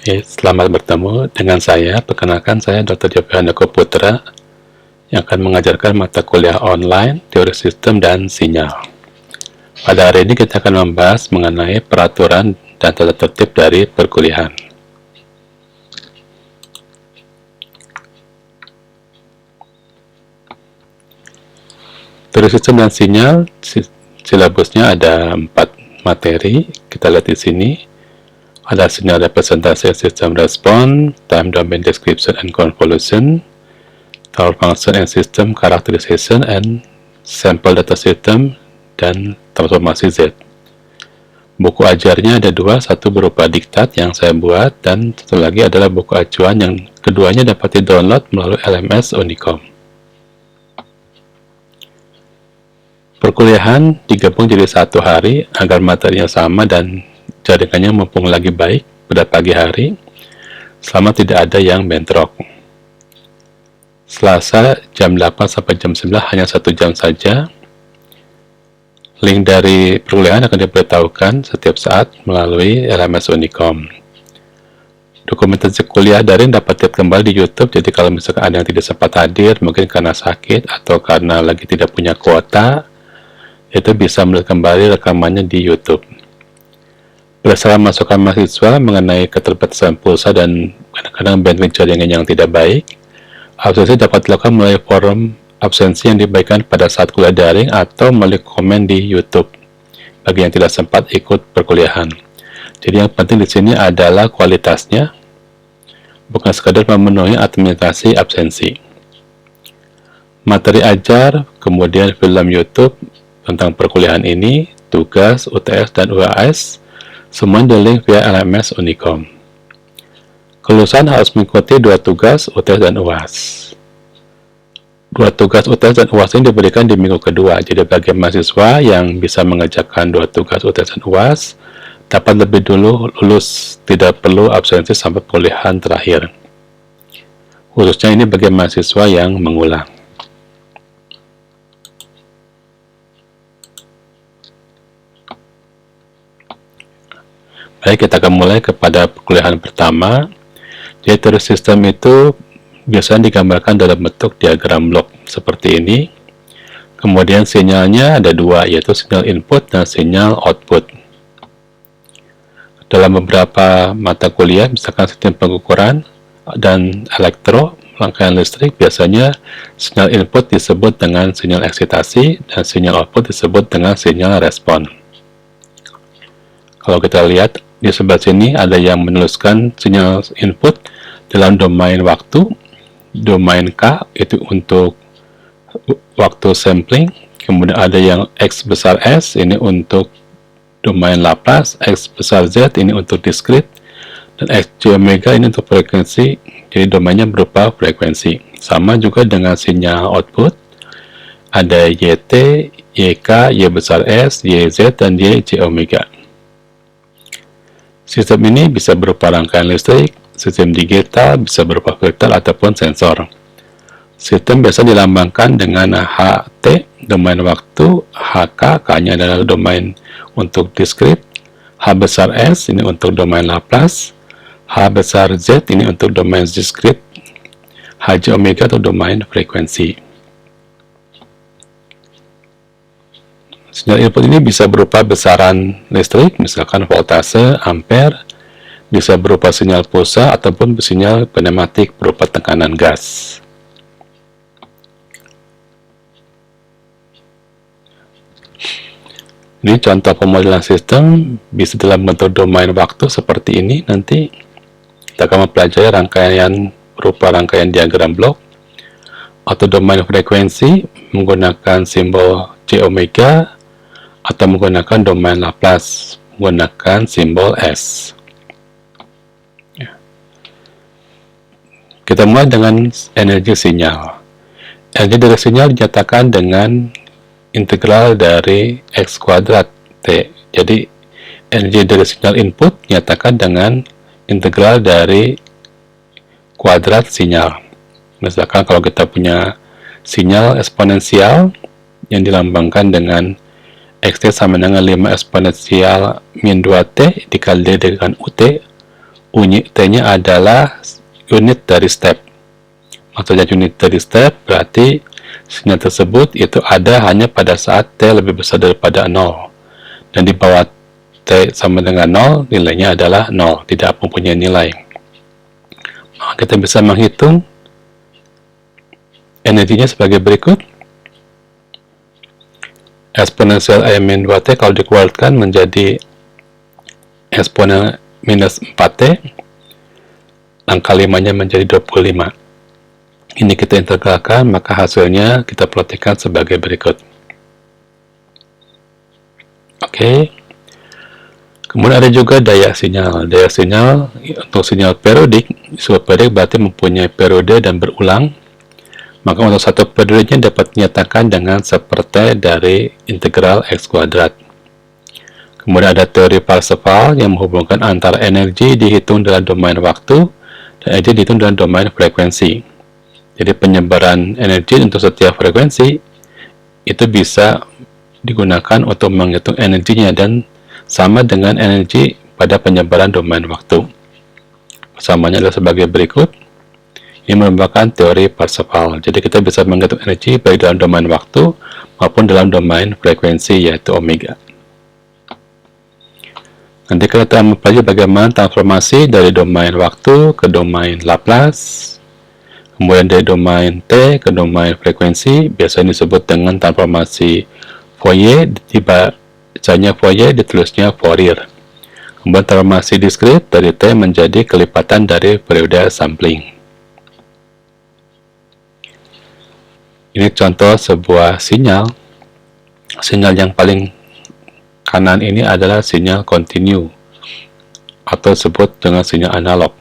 Selamat bertemu dengan saya. Perkenalkan, saya Dr. Jovie Handoko Putra yang akan mengajarkan mata kuliah online teori sistem dan sinyal. Pada hari ini kita akan membahas mengenai peraturan dan tata tertib dari perkuliahan. Teori sistem dan sinyal, silabusnya ada 4 materi. Kita lihat di sini. Ada sinyal representasi system response, time domain description and convolution, tower function and system characterization, and sample data system, dan transformasi Z. Buku ajarnya ada 2, satu berupa diktat yang saya buat, dan satu lagi adalah buku acuan yang keduanya dapat di-download melalui LMS Unicom. Perkuliahan digabung jadi 1 hari agar materinya sama dan jaringannya mumpung lagi baik pada pagi hari, selama tidak ada yang bentrok. Selasa jam 8 sampai jam 9 hanya 1 jam saja. Link dari perkuliahan akan diberitahukan setiap saat melalui LMS Unicom. Dokumentasi kuliah daring dapat dilihat kembali di YouTube, jadi kalau misalkan ada yang tidak sempat hadir, mungkin karena sakit atau karena lagi tidak punya kuota, itu bisa melihat kembali rekamannya di YouTube. Berdasarkan masukan mahasiswa mengenai keterbatasan pulsa dan kadang-kadang bandwidth jaringan yang tidak baik, absensi dapat dilakukan melalui forum absensi yang diberikan pada saat kuliah daring atau melalui komen di YouTube bagi yang tidak sempat ikut perkuliahan. Jadi yang penting di sini adalah kualitasnya, bukan sekadar memenuhi administrasi absensi. Materi ajar, kemudian film YouTube tentang perkuliahan ini, tugas, UTS, dan UAS, semua di-link via LMS Unicom. Kelulusan harus mengikuti 2 tugas, UTS, dan UAS. 2 tugas UTS dan UAS ini diberikan di minggu kedua, jadi bagi mahasiswa yang bisa mengerjakan 2 tugas UTS dan UAS, dapat lebih dulu lulus, tidak perlu absensi sampai perkuliahan terakhir. Khususnya ini bagi mahasiswa yang mengulang. Baik, kita akan mulai kepada perkuliahan pertama. Jadi teori sistem itu biasanya digambarkan dalam bentuk diagram blok seperti ini. Kemudian sinyalnya ada 2, yaitu sinyal input dan sinyal output. Dalam beberapa mata kuliah, misalkan sistem pengukuran dan elektro, rangkaian listrik, biasanya sinyal input disebut dengan sinyal eksitasi dan sinyal output disebut dengan sinyal respon. Kalau kita lihat di sebelah sini ada yang menuliskan sinyal input dalam domain waktu, domain K itu untuk waktu sampling, kemudian ada yang X besar S ini untuk domain Laplace, X besar Z ini untuk discrete, dan X J omega ini untuk frekuensi, jadi domainnya berupa frekuensi. Sama juga dengan sinyal output, ada YT, YK, Y besar S, YZ, dan YJ omega. Sistem ini bisa berupa rangkaian listrik, sistem digital, bisa berupa filter ataupun sensor. Sistem biasa dilambangkan dengan HT, domain waktu, HK, K-nya adalah domain untuk discrete, H besar S ini untuk domain Laplace, H besar Z ini untuk domain discrete, HJ omega atau domain frekuensi. Sinyal input ini bisa berupa besaran listrik, misalkan voltase, ampere, bisa berupa sinyal pulsa ataupun sinyal pneumatik berupa tekanan gas. Ini contoh pemodelan sistem bisa dalam bentuk domain waktu seperti ini. Nanti kita akan mempelajari rangkaian berupa rangkaian diagram blok, atau domain frekuensi menggunakan simbol J omega, atau menggunakan domain Laplace menggunakan simbol S. Kita mulai dengan energi sinyal. Energi dari sinyal dinyatakan dengan integral dari X kuadrat T. Jadi energi dari sinyal input dinyatakan dengan integral dari kuadrat sinyal. Misalkan kalau kita punya sinyal eksponensial yang dilambangkan dengan Xt sama dengan 5 eksponensial min 2T dikali dengan UT, T-nya adalah unit dari step. Maksudnya unit dari step berarti sinyal tersebut itu ada hanya pada saat T lebih besar daripada 0. Dan di bawah T sama dengan 0, nilainya adalah 0, tidak mempunyai nilai. Maka kita bisa menghitung energinya sebagai berikut. Eksponensial I-2T kalau dikeluarkan menjadi eksponen minus 4T, angka 5-nya menjadi 25. Ini kita integralkan, maka hasilnya kita perhatikan sebagai berikut. Oke. Kemudian ada juga daya sinyal. Daya sinyal untuk sinyal periodik, disebut periodik berarti mempunyai periode dan berulang. Maka untuk satu periodenya dapat dinyatakan dengan seperti dari integral X kuadrat. Kemudian ada teori Parseval yang menghubungkan antara energi dihitung dalam domain waktu dan energi dihitung dalam domain frekuensi. Jadi penyebaran energi untuk setiap frekuensi itu bisa digunakan untuk menghitung energinya dan sama dengan energi pada penyebaran domain waktu. Persamaannya adalah sebagai berikut. Ini merupakan teori Parseval. Jadi kita bisa menghitung energi baik dalam domain waktu maupun dalam domain frekuensi, yaitu omega. Nanti kita akan mempelajari bagaimana transformasi dari domain waktu ke domain Laplace, kemudian dari domain T ke domain frekuensi, biasanya disebut dengan transformasi Fourier, dibacanya Fourier, ditulisnya Fourier. Kemudian transformasi diskrit dari T menjadi kelipatan dari periode sampling. Ini contoh sebuah sinyal. Sinyal yang paling kanan ini adalah sinyal kontinu atau disebut dengan sinyal analog.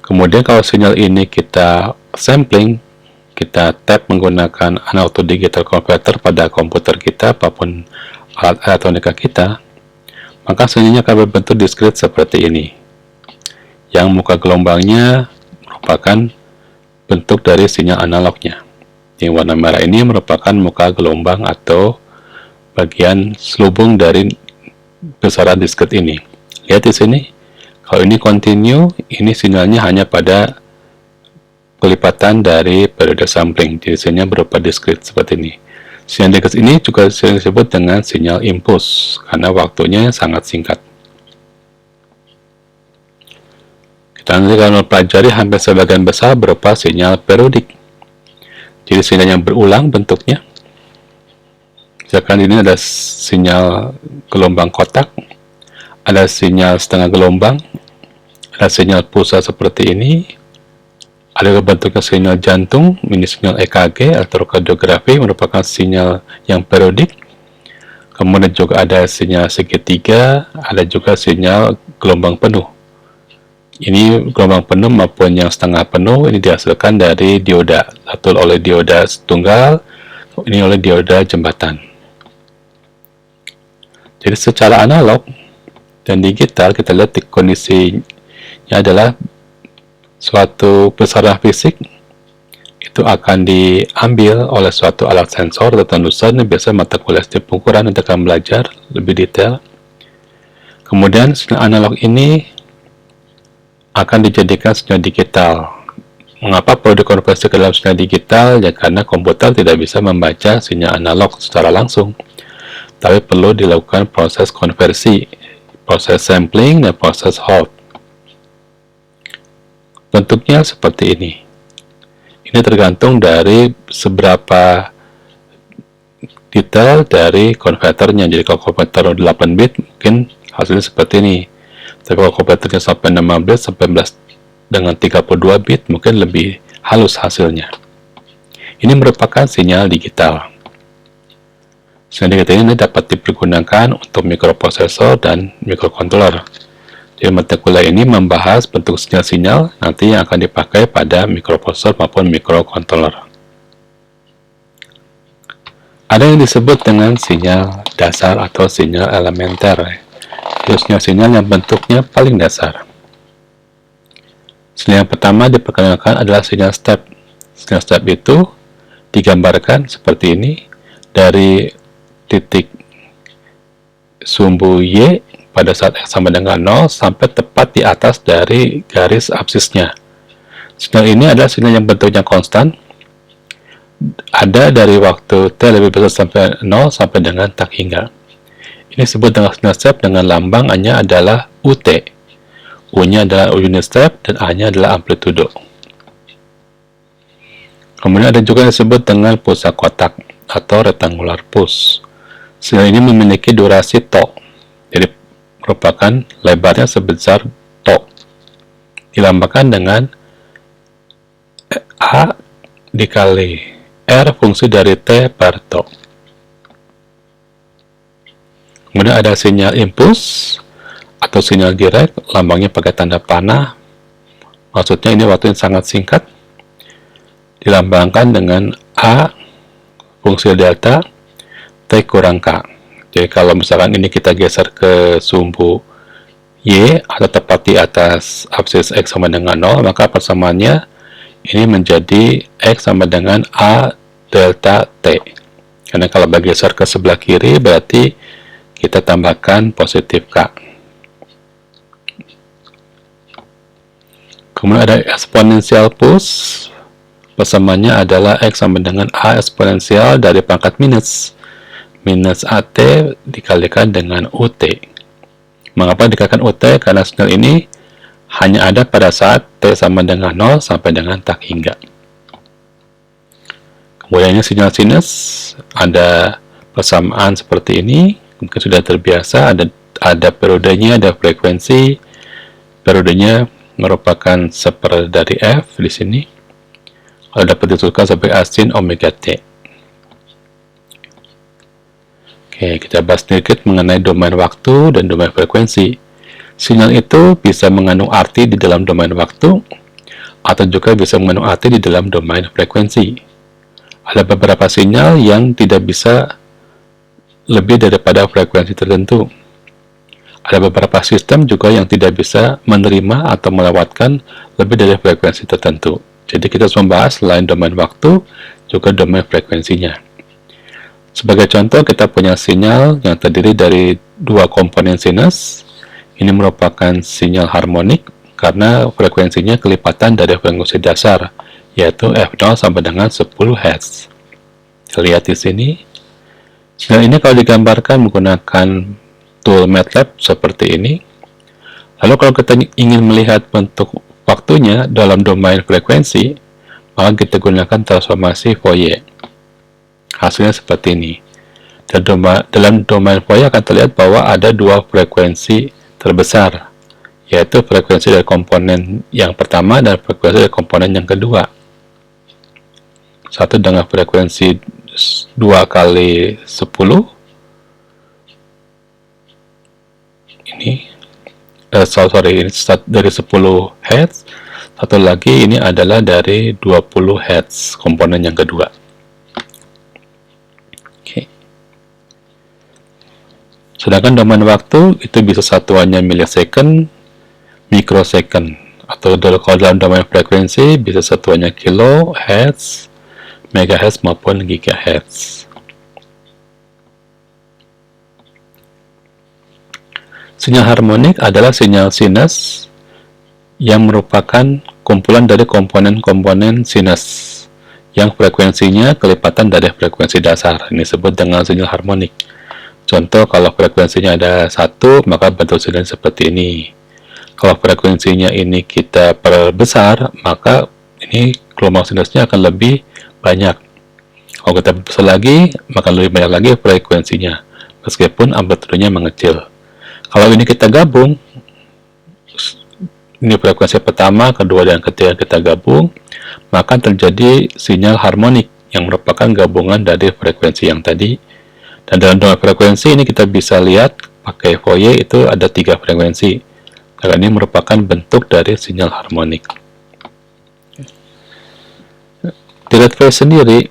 Kemudian kalau sinyal ini kita sampling, kita tap menggunakan analog to digital converter pada komputer kita apapun alat elektronika kita, maka sinyalnya akan berbentuk diskrit seperti ini. Yang muka gelombangnya merupakan bentuk dari sinyal analognya. Yang warna merah ini merupakan muka gelombang atau bagian selubung dari besaran diskrit ini. Lihat di sini, kalau ini continue, ini sinyalnya hanya pada kelipatan dari periode sampling. Jadi sinyalnya berupa diskrit seperti ini. Sinyal diskrit ini juga sering disebut dengan sinyal impuls karena waktunya sangat singkat. Kita nanti akan mempelajari hampir sebagian besar berupa sinyal periodik. Jadi sinyal yang berulang bentuknya. Misalkan ini ada sinyal gelombang kotak, ada sinyal setengah gelombang, ada sinyal pulsa seperti ini, ada bentuknya sinyal jantung, ini sinyal EKG, elektrokardiografi, merupakan sinyal yang periodik. Kemudian juga ada sinyal segitiga, ada juga sinyal gelombang penuh. Ini gelombang penuh maupun yang setengah penuh, ini dihasilkan dari dioda, satu oleh dioda tunggal, ini oleh dioda jembatan. Jadi secara analog dan digital, kita lihat kondisinya adalah suatu besaran fisik itu akan diambil oleh suatu alat sensor tertentu saja. Biasa mata kuliah step ukuran nanti akan belajar lebih detail. Kemudian sinyal analog ini akan dijadikan sinyal digital. Mengapa perlu dikonversi ke dalam sinyal digital? Ya karena komputer tidak bisa membaca sinyal analog secara langsung, tapi perlu dilakukan proses konversi, proses sampling, dan proses hold. Bentuknya seperti ini. Ini tergantung dari seberapa detail dari konverternya. Jadi kalau konverter 8 bit, mungkin hasilnya seperti ini. Tapi kalau konverternya sampai 16 sampai 11 dengan 32 bit, mungkin lebih halus hasilnya. Ini merupakan sinyal digital. Sinyal digital ini dapat dipergunakan untuk mikroprosesor dan mikrokontroller. Jadi mata kuliah ini membahas bentuk sinyal-sinyal nanti yang akan dipakai pada mikroprosesor maupun mikrokontroller. Ada yang disebut dengan sinyal dasar atau sinyal elementer. Itu sinyal-sinyal yang bentuknya paling dasar. Sinyal yang pertama diperkenalkan adalah sinyal step. Sinyal step itu digambarkan seperti ini, dari titik sumbu Y pada saat X sama dengan 0 sampai tepat di atas dari garis absisnya. Sinyal ini adalah sinyal yang bentuknya konstan, ada dari waktu T lebih besar sampai 0 sampai dengan tak hingga. Ini disebut dengan sinyal step dengan lambang A-nya adalah UT. U-nya adalah unit step dan A-nya adalah amplitudo. Kemudian ada juga yang disebut dengan pulsa kotak atau rectangular pulse. Sinyal ini memiliki durasi tau, jadi merupakan lebarnya sebesar tau. Dilambangkan dengan A dikali R fungsi dari T per tau. Kemudian ada sinyal impuls atau sinyal direct, lambangnya pakai tanda panah. Maksudnya ini waktu yang sangat singkat. Dilambangkan dengan A fungsi delta T kurang K. Jadi kalau misalkan ini kita geser ke sumbu Y atau tepat di atas absis X sama dengan 0, maka persamaannya ini menjadi X sama dengan A delta T. Karena kalau bergeser ke sebelah kiri berarti kita tambahkan positif K. Kemudian ada eksponensial pulse. Persamaannya adalah X sama dengan A eksponensial dari pangkat minus AT dikalikan dengan UT. Mengapa dikalikan UT? Karena sinyal ini hanya ada pada saat T sama dengan 0 sampai dengan tak hingga. Kemudian ini sinyal sinus, ada persamaan seperti ini, mungkin sudah terbiasa, ada periodenya, ada frekuensi. Periodenya merupakan seper dari F di sini. Kalau dapat dituliskan sebagai A sin omega T. Oke, kita bahas sedikit mengenai domain waktu dan domain frekuensi. Sinyal itu bisa mengandung arti di dalam domain waktu, atau juga bisa mengandung arti di dalam domain frekuensi. Ada beberapa sinyal yang tidak bisa lebih daripada frekuensi tertentu. Ada beberapa sistem juga yang tidak bisa menerima atau melewatkan lebih dari frekuensi tertentu. Jadi kita harus membahas selain domain waktu, juga domain frekuensinya. Sebagai contoh, kita punya sinyal yang terdiri dari dua komponen sinus. Ini merupakan sinyal harmonik karena frekuensinya kelipatan dari frekuensi dasar, yaitu F0 sampai dengan 10 Hz. Kita lihat di sini. Sinyal ini kalau digambarkan menggunakan tool MATLAB seperti ini. Lalu kalau kita ingin melihat bentuk waktunya dalam domain frekuensi, maka kita gunakan transformasi Fourier. Hasilnya seperti ini. Dalam domain Fourier akan terlihat bahwa ada dua frekuensi terbesar, yaitu frekuensi dari komponen yang pertama dan frekuensi dari komponen yang kedua. Satu dengan frekuensi 2 kali 10, ini ini dari 10 Hz, satu lagi ini adalah dari 20 Hz, komponen yang kedua. Oke. Sedangkan domain waktu itu bisa satuannya millisecond, microsecond, atau kalau dalam domain frekuensi bisa satuannya kilo, hertz, megahertz maupun gigahertz. Sinyal harmonik adalah sinyal sinus yang merupakan kumpulan dari komponen-komponen sinus yang frekuensinya kelipatan dari frekuensi dasar. Ini disebut dengan sinyal harmonik. Contoh, kalau frekuensinya ada 1, maka bentuk sinyal seperti ini. Kalau frekuensinya ini kita perbesar, maka ini gelombang sinusnya akan lebih banyak. Kalau kita perbesar lagi, maka lebih banyak lagi frekuensinya, meskipun amplitudonya mengecil. Kalau ini kita gabung, ini frekuensi pertama, kedua, dan ketiga kita gabung, maka terjadi sinyal harmonik yang merupakan gabungan dari frekuensi yang tadi. Dan dalam domain frekuensi ini kita bisa lihat pakai Fourier itu ada 3 frekuensi. Karena ini merupakan bentuk dari sinyal harmonik. Direct phase sendiri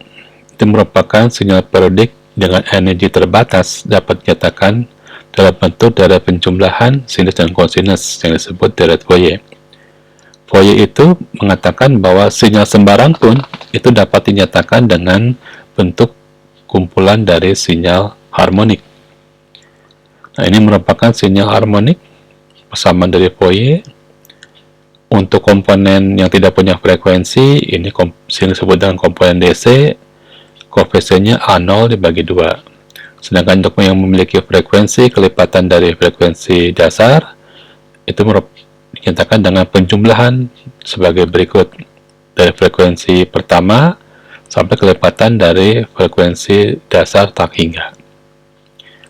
itu merupakan sinyal periodik dengan energi terbatas, dapat dinyatakan dalam bentuk dari penjumlahan sinus dan kosinus yang disebut direct Fourier. Fourier itu mengatakan bahwa sinyal sembarang pun itu dapat dinyatakan dengan bentuk kumpulan dari sinyal harmonik. Nah, ini merupakan sinyal harmonik persamaan dari Fourier. Untuk komponen yang tidak punya frekuensi, ini disebut dengan komponen DC, koefisiennya A0 dibagi 2. Sedangkan untuk yang memiliki frekuensi kelipatan dari frekuensi dasar, itu dinyatakan dengan penjumlahan sebagai berikut. Dari frekuensi pertama sampai kelipatan dari frekuensi dasar tak hingga.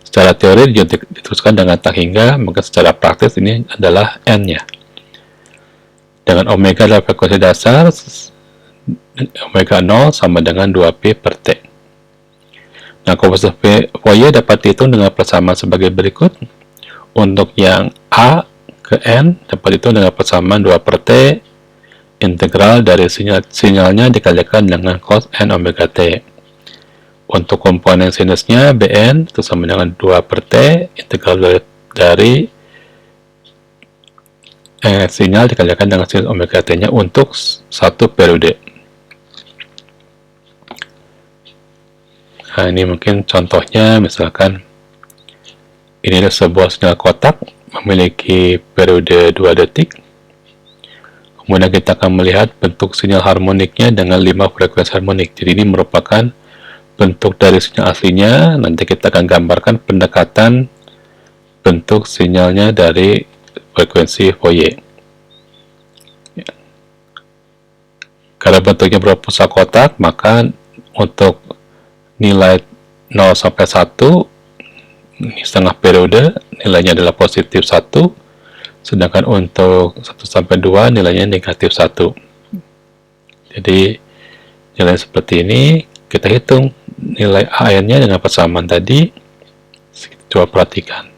Secara teori diteruskan dengan tak hingga, maka secara praktis ini adalah N-nya. Dengan omega adalah frekuensi dasar, omega 0 sama dengan 2P per T. Nah, koefisien Fourier dapat dihitung dengan persamaan sebagai berikut. Untuk yang A ke N dapat dihitung dengan persamaan 2 per T, integral dari sinyalnya dikalikan dengan cos N omega T. Untuk komponen sinusnya Bn itu sama dengan 2 per T, integral dari sinyal dikalikan dengan sinus omega T-nya untuk satu periode. Nah, ini mungkin contohnya, misalkan ini adalah sebuah sinyal kotak memiliki periode 2 detik. Kemudian kita akan melihat bentuk sinyal harmoniknya dengan 5 frekuensi harmonik. Jadi ini merupakan bentuk dari sinyal aslinya. Nanti kita akan gambarkan pendekatan bentuk sinyalnya dari frekuensi Fourier. Karena bentuknya berupa kotak, maka untuk nilai 0 sampai 1, ini setengah periode, nilainya adalah positif 1, sedangkan untuk 1 sampai 2 nilainya negatif 1. Jadi nilai seperti ini, kita hitung nilai AN-nya dengan persamaan tadi. Coba perhatikan.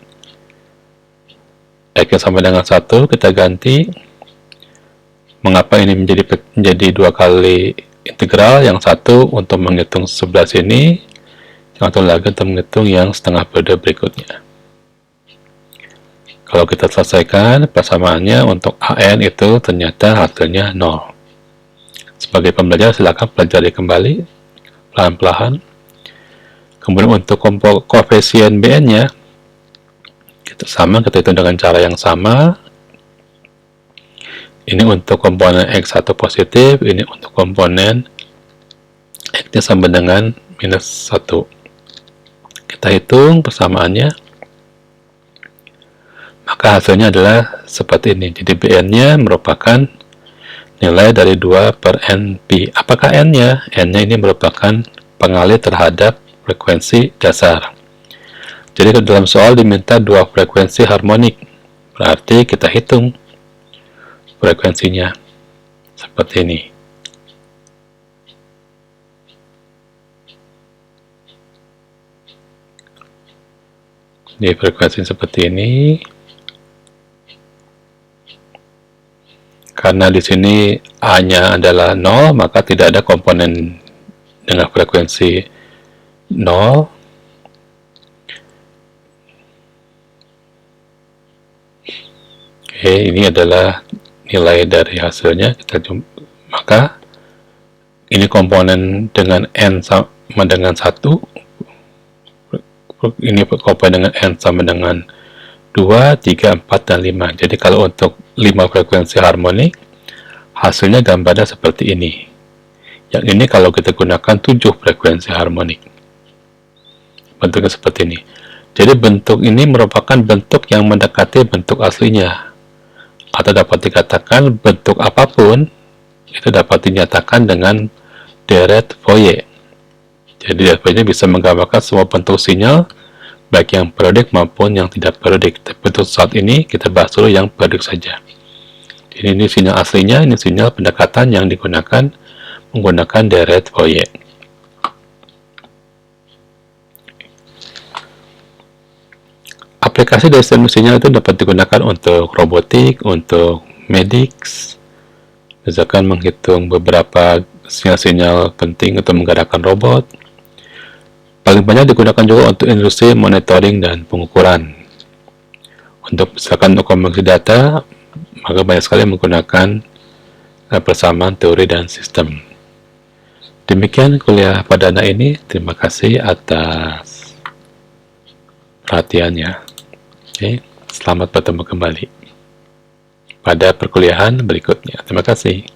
X sama dengan 1, kita ganti. Mengapa ini menjadi 2 kali integral? Yang satu untuk menghitung sebelah sini, yang satu lagi untuk menghitung yang setengah periode berikutnya. Kalau kita selesaikan persamaannya untuk AN itu ternyata hasilnya 0. Sebagai pembelajar silakan pelajari kembali pelan-pelan. Kemudian untuk koefisien Bn-nya kita hitung dengan cara yang sama. Ini untuk komponen X1 positif, ini untuk komponen X-nya sama dengan minus 1. Kita hitung persamaannya, maka hasilnya adalah seperti ini. Jadi Bn-nya merupakan nilai dari 2 per Np. Apakah N-nya? N-nya ini merupakan pengalih terhadap frekuensi dasar. Jadi dalam soal diminta 2 frekuensi harmonik, berarti kita hitung frekuensinya seperti ini. Di frekuensi seperti ini, karena di sini A-nya adalah 0, maka tidak ada komponen dengan frekuensi 0. Oke, ini adalah nilai dari hasilnya. Maka ini komponen dengan N sama dengan 1, ini komponen dengan N sama dengan 2, 3, 4, dan 5. Jadi kalau untuk 5 frekuensi harmonik, hasilnya gambarnya seperti ini. Yang ini kalau kita gunakan 7 frekuensi harmonik, bentuknya seperti ini. Jadi bentuk ini merupakan bentuk yang mendekati bentuk aslinya, atau dapat dikatakan bentuk apapun itu dapat dinyatakan dengan deret Fourier. Jadi deret Fourier bisa menggambarkan semua bentuk sinyal, baik yang periodik maupun yang tidak periodik. Tapi untuk saat ini kita bahas dulu yang periodik saja. Jadi ini sinyal aslinya, ini sinyal pendekatan yang digunakan menggunakan deret Fourier. Aplikasi dari sinyal itu dapat digunakan untuk robotik, untuk medics, misalkan menghitung beberapa sinyal-sinyal penting untuk menggerakkan robot. Paling banyak digunakan juga untuk industri monitoring dan pengukuran. Untuk misalkan untuk konversi data, maka banyak sekali menggunakan persamaan teori dan sistem. Demikian kuliah perdana ini. Terima kasih atas perhatiannya. Oke, selamat bertemu kembali pada perkuliahan berikutnya. Terima kasih.